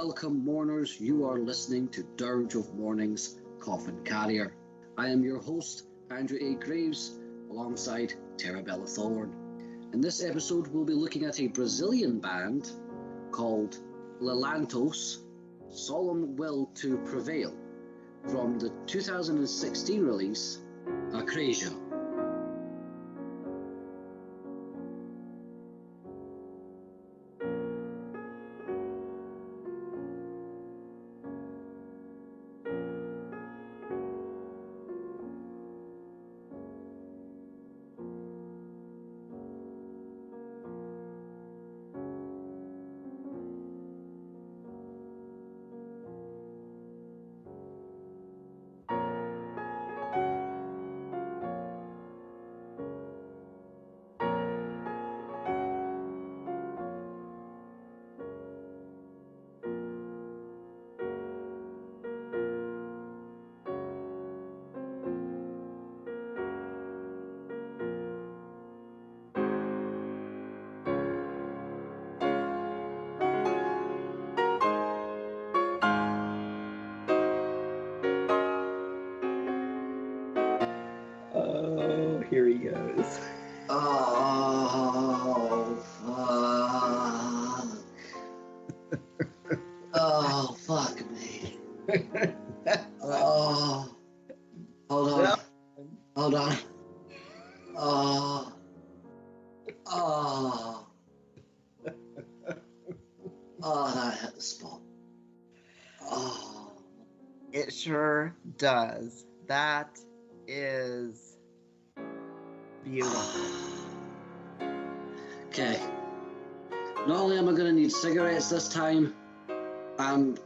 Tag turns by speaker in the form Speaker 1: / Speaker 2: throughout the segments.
Speaker 1: Welcome, mourners. You are listening to Dirge of Mourning's Coffin Carrier. I am your host, Andrew A. Graves, alongside Terabella Thorne. In this episode, we'll be looking at a Brazilian band called Lelantos, Solemn Will to Prevail, from the 2016 release, Acresia.
Speaker 2: Here he goes.
Speaker 1: Oh, fuck. Oh, fuck me. Oh. Hold on. Hold on. Oh. Oh. Oh, that hit the spot. Oh.
Speaker 2: It sure does. That is beautiful.
Speaker 1: Okay. Not only am I going to need cigarettes this time, I'm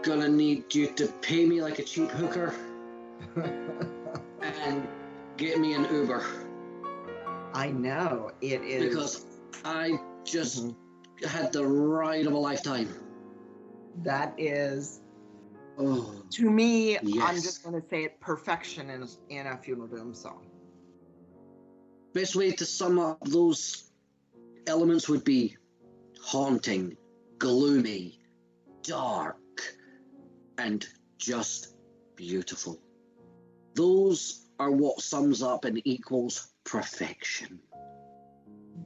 Speaker 1: going to need you to pay me like a cheap hooker and get me an Uber.
Speaker 2: I know. It is.
Speaker 1: Because I just had the ride of a lifetime.
Speaker 2: That is,
Speaker 1: oh,
Speaker 2: to me,
Speaker 1: yes.
Speaker 2: I'm just going to say it, perfection in a funeral doom song.
Speaker 1: Best way to sum up those elements would be haunting, gloomy, dark, and just beautiful. Those are what sums up and equals perfection.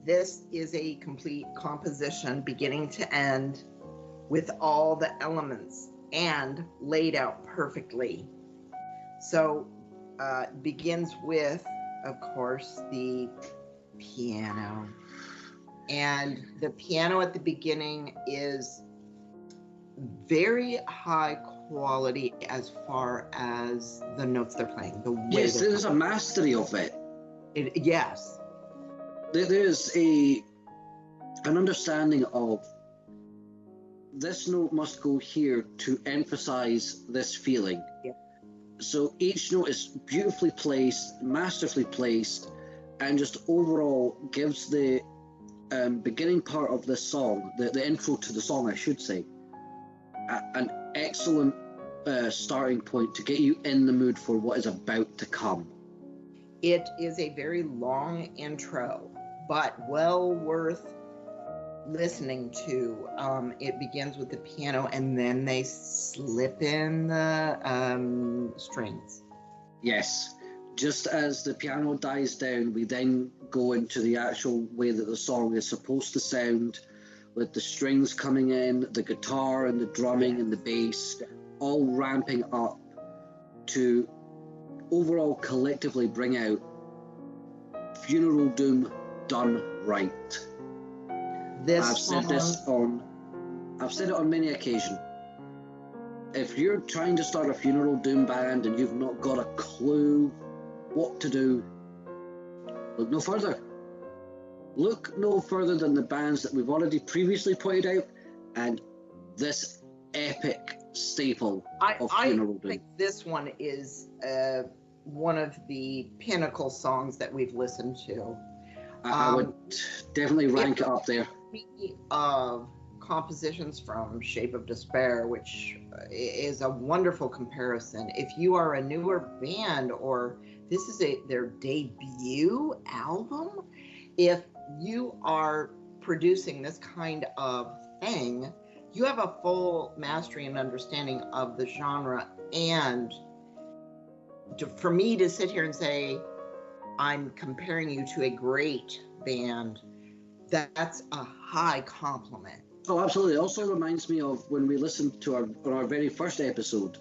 Speaker 2: This is a complete composition beginning to end with all the elements and laid out perfectly. So it begins with, of course, the piano. And the piano at the beginning is very high quality as far as the notes they're playing. The way
Speaker 1: yes, there's a mastery of it.
Speaker 2: Yes.
Speaker 1: There's an understanding of this note must go here to emphasize this feeling.
Speaker 2: Yeah.
Speaker 1: So each note is beautifully placed, masterfully placed, and just overall gives the beginning part of this song, the intro to the song, I should say, an excellent starting point to get you in the mood for what is about to come.
Speaker 2: It is a very long intro, but well worth listening to. It begins with the piano and then they slip in the strings.
Speaker 1: Yes, just as the piano dies down, we then go into the actual way that the song is supposed to sound, with the strings coming in, the guitar and the drumming and the bass all ramping up to overall collectively bring out funeral doom done right. I've said it on many occasions. If you're trying to start a funeral doom band and you've not got a clue what to do, look no further. Look no further than the bands that we've already previously pointed out, and this epic staple of funeral doom.
Speaker 2: I think this one is one of the pinnacle songs that we've listened to.
Speaker 1: I would definitely rank it up there.
Speaker 2: Of compositions from Shape of Despair, which is a wonderful comparison. If you are a newer band, or this is their debut album, if you are producing this kind of thing, you have a full mastery and understanding of the genre, and for me to sit here and say I'm comparing you to a great band, that's a high compliment.
Speaker 1: Oh, absolutely. It also reminds me of when we listened to our very first episode,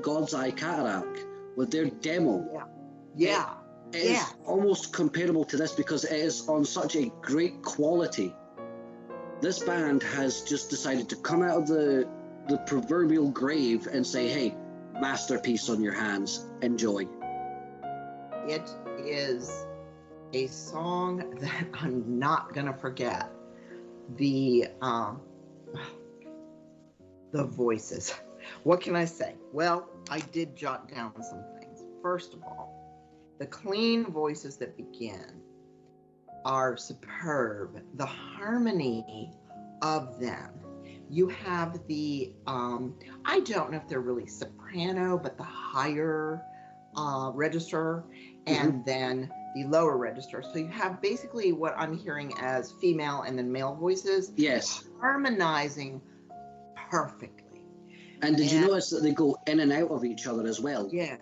Speaker 1: God's Eye Cataract, with their demo.
Speaker 2: Yeah.
Speaker 1: It is almost comparable to this because it is on such a great quality. This band has just decided to come out of the proverbial grave and say, hey, masterpiece on your hands, enjoy.
Speaker 2: It is a song that I'm not gonna forget. The voices. What can I say? Well, I did jot down some things. First of all, the clean voices that begin are superb. The harmony of them. You have the, I don't know if they're really soprano, but the higher register, and then the lower register. So you have basically what I'm hearing as female and then male voices.
Speaker 1: Yes.
Speaker 2: Harmonizing perfectly.
Speaker 1: And did you notice that they go in and out of each other as well?
Speaker 2: Yes.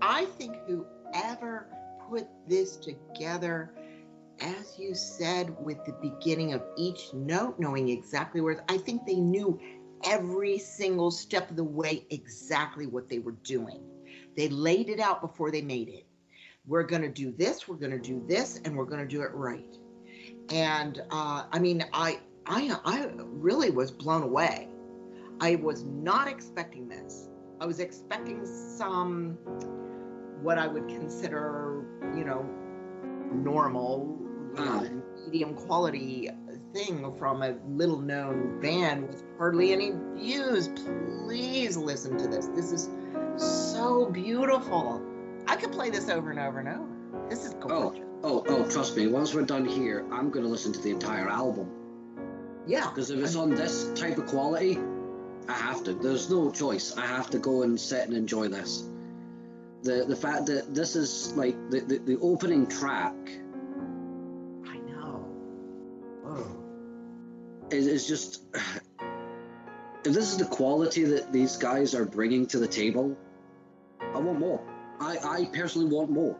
Speaker 2: I think whoever put this together, as you said, with the beginning of each note, knowing exactly where, I think they knew every single step of the way exactly what they were doing. They laid it out before they made it. We're going to do this, we're going to do this, and we're going to do it right. And I mean, I really was blown away. I was not expecting this. I was expecting some, what I would consider, normal, medium quality thing from a little known band with hardly any views. Please listen to this. This is so beautiful. I could play this over and over and over. This is gorgeous.
Speaker 1: Oh, trust me, once we're done here, I'm going to listen to the entire album.
Speaker 2: Yeah.
Speaker 1: Because if it's on this type of quality, I have to. There's no choice. I have to go and sit and enjoy this. The fact that this is like the opening track.
Speaker 2: I know. Oh.
Speaker 1: Is just, if this is the quality that these guys are bringing to the table, I want more. I personally want more.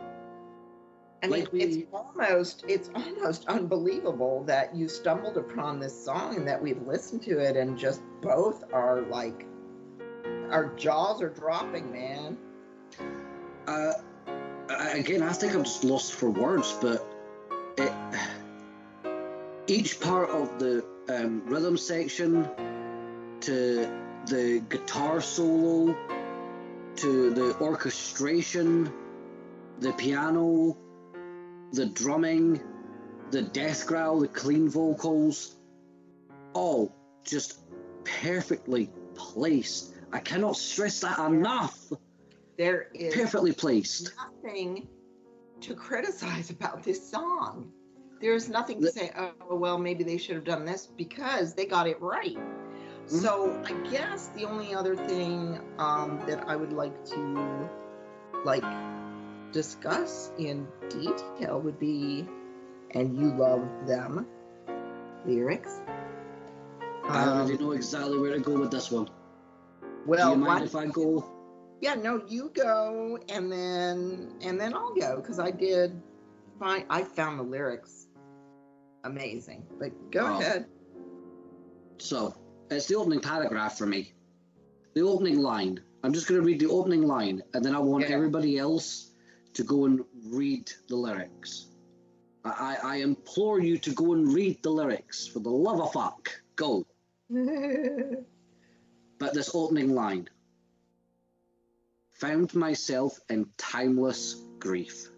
Speaker 2: I mean, it's almost unbelievable that you stumbled upon this song and that we've listened to it and just both are like, our jaws are dropping, man.
Speaker 1: Again, I think I'm just lost for words, but each part of the rhythm section, to the guitar solo, to the orchestration, the piano, the drumming, the death growl, the clean vocals, all just perfectly placed. I cannot stress that enough.
Speaker 2: There is
Speaker 1: perfectly placed.
Speaker 2: Nothing to criticize about this song. There's nothing to say, oh, well, maybe they should have done this, because they got it right. Mm-hmm. So I guess the only other thing that I would like to discuss in detail would be, and you love them, lyrics.
Speaker 1: I already know exactly where to go with this one.
Speaker 2: Well,
Speaker 1: do you mind if I go?
Speaker 2: Yeah, no, you go, and then I'll go, because I found the lyrics amazing. But go ahead.
Speaker 1: So it's the opening paragraph for me. The opening line. I'm just going to read the opening line, and then I want everybody else to go and read the lyrics. I implore you to go and read the lyrics. For the love of fuck, go. But this opening line. Found myself in timeless grief.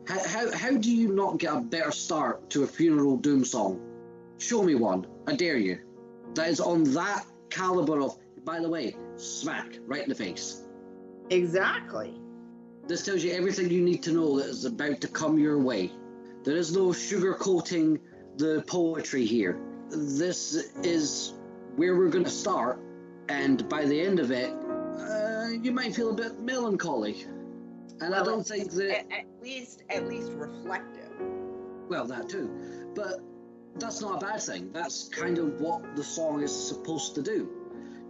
Speaker 1: How do you not get a better start to a funeral doom song? Show me one. I dare you. That is on that caliber of, by the way, smack right in the face.
Speaker 2: Exactly.
Speaker 1: This tells you everything you need to know that is about to come your way. There is no sugarcoating the poetry here. This is where we're going to start, and by the end of it, you might feel a bit melancholy. And I don't think that...
Speaker 2: At least reflective.
Speaker 1: Well, that too. But that's not a bad thing. That's kind of what the song is supposed to do.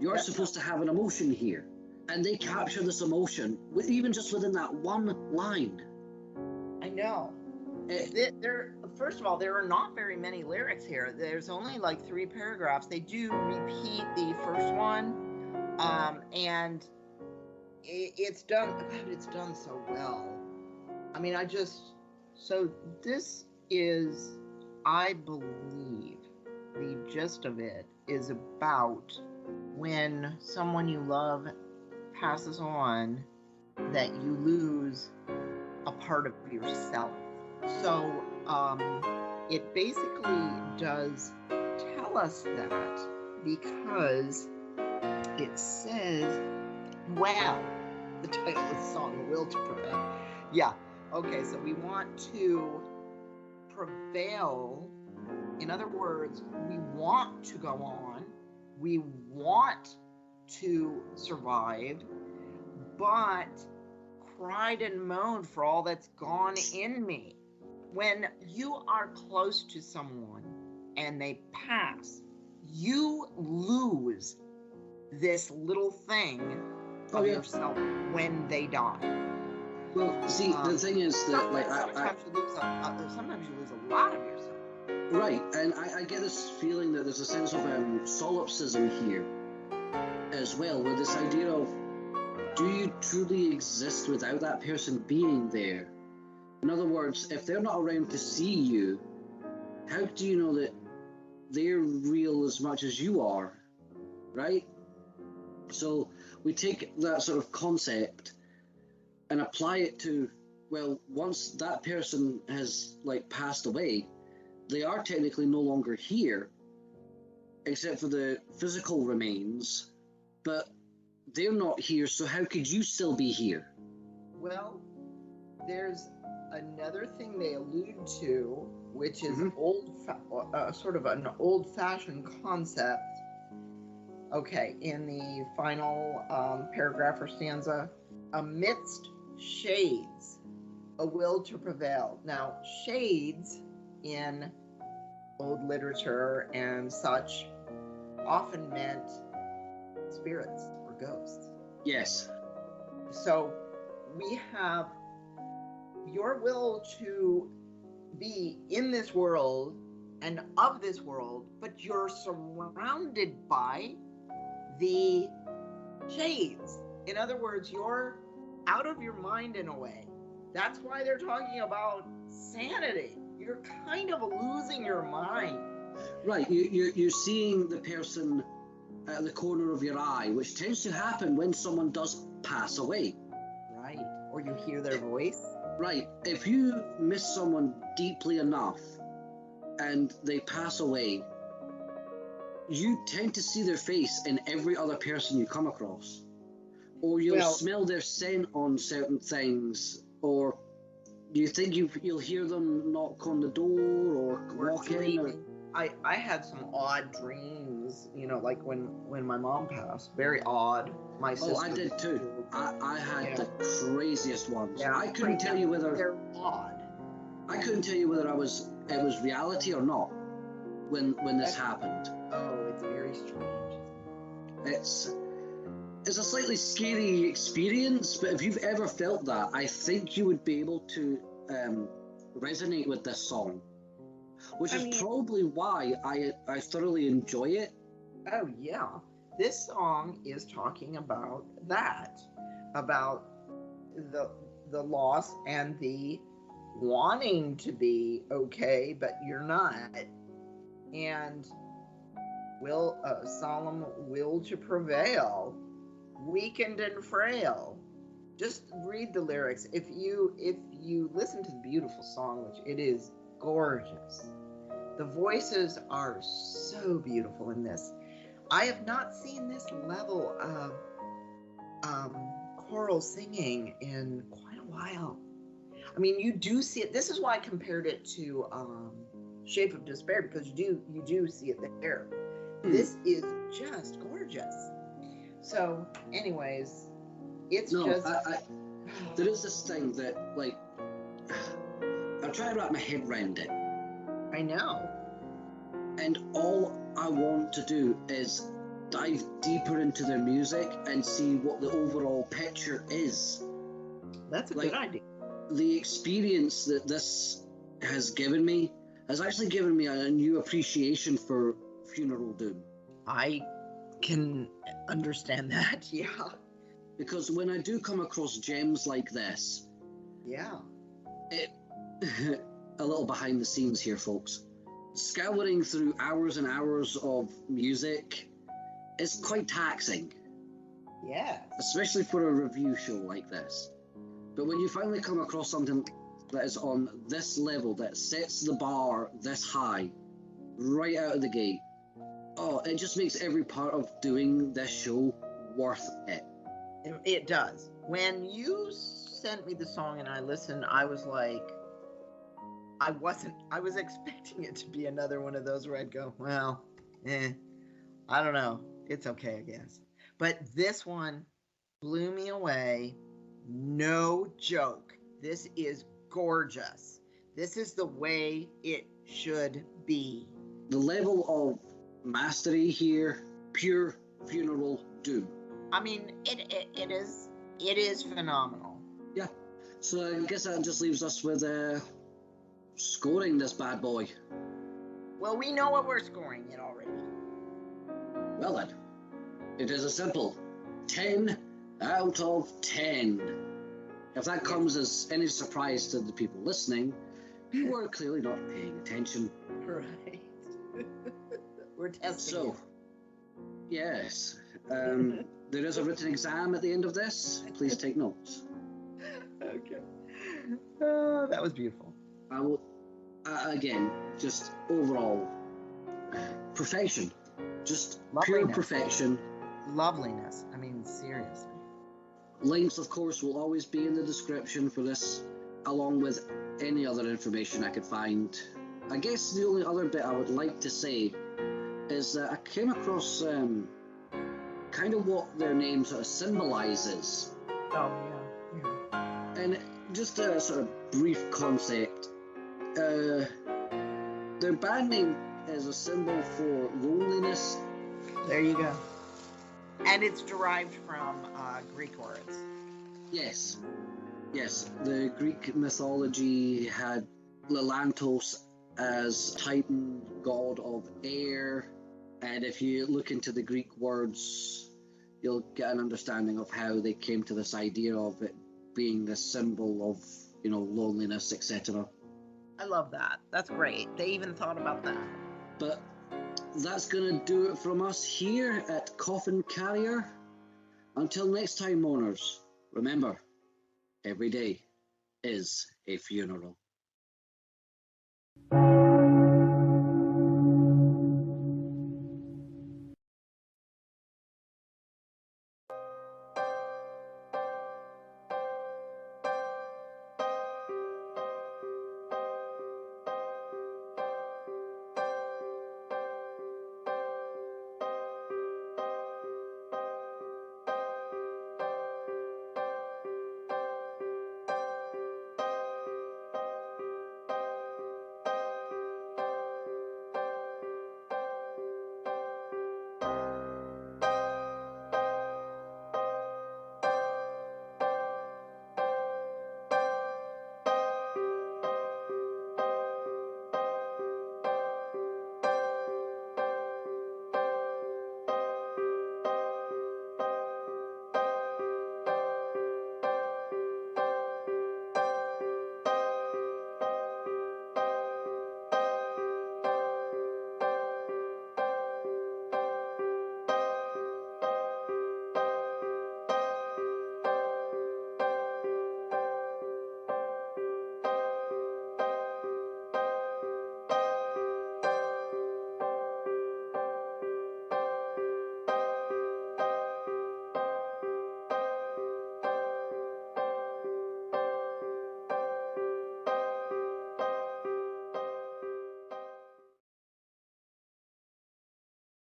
Speaker 1: You're supposed to have an emotion here, and they capture this emotion even just within that one line.
Speaker 2: I know. First of all, there are not very many lyrics here. There's only like 3 paragraphs. They do repeat the first one, and it's done so well. I mean, so this is, I believe, the gist of it is about when someone you love passes on, that you lose a part of yourself. So it basically does tell us that, because it says, wow, the title of the song, The Will to Prevail. Yeah, okay, so we want to prevail. In other words, we want to go on. We want to survive, but cried and moaned for all that's gone in me. When you are close to someone and they pass, you lose this little thing of yourself when they die.
Speaker 1: Well, see, the thing is that, like,
Speaker 2: sometimes you lose a lot of yourself.
Speaker 1: Right, and I get this feeling that there's a sense of solipsism here as well, with this idea of, do you truly exist without that person being there? In other words, if they're not around to see you, how do you know that they're real as much as you are, right? So we take that sort of concept and apply it to, well, once that person has, like, passed away, they are technically no longer here, except for the physical remains, but they're not here, so how could you still be here?
Speaker 2: Well, there's another thing they allude to, which is sort of an old-fashioned concept. Okay, in the final paragraph or stanza, amidst shades, a will to prevail. Now, shades in old literature and such often meant spirits or ghosts.
Speaker 1: Yes.
Speaker 2: So we have your will to be in this world and of this world, but you're surrounded by the shades. In other words, you're out of your mind in a way. That's why they're talking about sanity. You're kind of losing your mind.
Speaker 1: Right, you're seeing the person at the corner of your eye, which tends to happen when someone does pass away.
Speaker 2: Right, or you hear their voice.
Speaker 1: Right, if you miss someone deeply enough and they pass away, you tend to see their face in every other person you come across. Or you'll smell their scent on certain things, or you think you'll hear them knock on the door or walk in. Or...
Speaker 2: I had some odd dreams, like when my mom passed. Very odd. My sister.
Speaker 1: Oh, I did too. I had the craziest ones.
Speaker 2: Yeah,
Speaker 1: I couldn't tell you whether
Speaker 2: they're odd.
Speaker 1: I couldn't tell you whether it was reality or not when this happened.
Speaker 2: Oh, it's very strange.
Speaker 1: It's a slightly scary experience, but if you've ever felt that, I think you would be able to resonate with this song, which is probably why I thoroughly enjoy it.
Speaker 2: Oh yeah, this song is talking about that, about the loss and the wanting to be okay, but you're not, and solemn will to prevail, weakened and frail. Just read the lyrics. If you listen to the beautiful song, which it is gorgeous, the voices are so beautiful in this. I have not seen this level of choral singing in quite a while. I mean, you do see it. This is why I compared it to Shape of Despair, because you do see it there. This is just gorgeous. So, anyways, it's just...
Speaker 1: there is this thing that, like, I'm trying to wrap my head around it.
Speaker 2: I know.
Speaker 1: And all I want to do is dive deeper into their music and see what the overall picture is.
Speaker 2: That's a good idea.
Speaker 1: The experience that this has given me has actually given me a new appreciation for Funeral Doom.
Speaker 2: I can understand that, yeah.
Speaker 1: Because when I do come across gems like this,
Speaker 2: yeah,
Speaker 1: it a little behind the scenes here, folks. Scouring through hours and hours of music is quite taxing.
Speaker 2: Yeah.
Speaker 1: Especially for a review show like this. But when you finally come across something that is on this level, that sets the bar this high, right out of the gate, it just makes every part of doing this show worth it.
Speaker 2: It does. When you sent me the song and I listened, I was like, I was expecting it to be another one of those where I'd go, well, I don't know. It's okay, I guess. But this one blew me away. No joke. This is gorgeous. This is the way it should be.
Speaker 1: The level of mastery here, pure Funeral Doom.
Speaker 2: I mean, it is phenomenal.
Speaker 1: Yeah. So I guess that just leaves us with scoring this bad boy.
Speaker 2: Well, we know what we're scoring it already.
Speaker 1: Well then, it is a simple 10 out of 10. If that comes as any surprise to the people listening, who are clearly not paying attention.
Speaker 2: Right. We're testing.
Speaker 1: So, yes. There is a written exam at the end of this. Please take notes.
Speaker 2: Okay. That was beautiful.
Speaker 1: I will, again, just overall, perfection. Just pure perfection.
Speaker 2: Loveliness. I mean, seriously.
Speaker 1: Links, of course, will always be in the description for this, along with any other information I could find. I guess the only other bit I would like to say is that I came across kind of what their name sort of symbolizes.
Speaker 2: Oh, yeah.
Speaker 1: And just a sort of brief concept. Their band name is a symbol for loneliness.
Speaker 2: There you go. And it's derived from Greek words.
Speaker 1: Yes. Yes. The Greek mythology had Lelantos as Titan, god of air. And if you look into the Greek words, you'll get an understanding of how they came to this idea of it being this symbol of, loneliness, etc.
Speaker 2: I love that. That's great. They even thought about that.
Speaker 1: But that's going to do it from us here at Coffin Carrier. Until next time, mourners, remember, every day is a funeral.